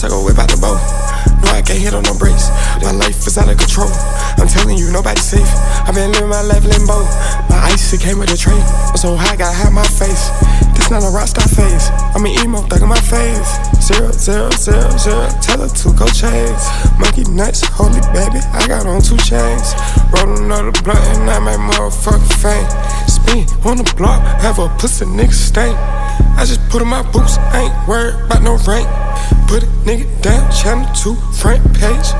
I go whip out the bow. No, I can't hit on no brakes. My life is out of control. I'm telling you, nobody's safe. I've been living my life limbo. My ice, it came with a tray. I'm so high, gotta hide my face. This not a rockstar phase. I'm an emo, thug in my face. 0, 0, 0, 0. Tell her to go chase. Monkey nuts, holy baby, I got on 2 chains. Roll another blunt and I make motherfucking fame. Spin on the block, have a pussy nigga stink. I just put on my boots, I ain't worried about no rank. Put a nigga down, channel 2, front page.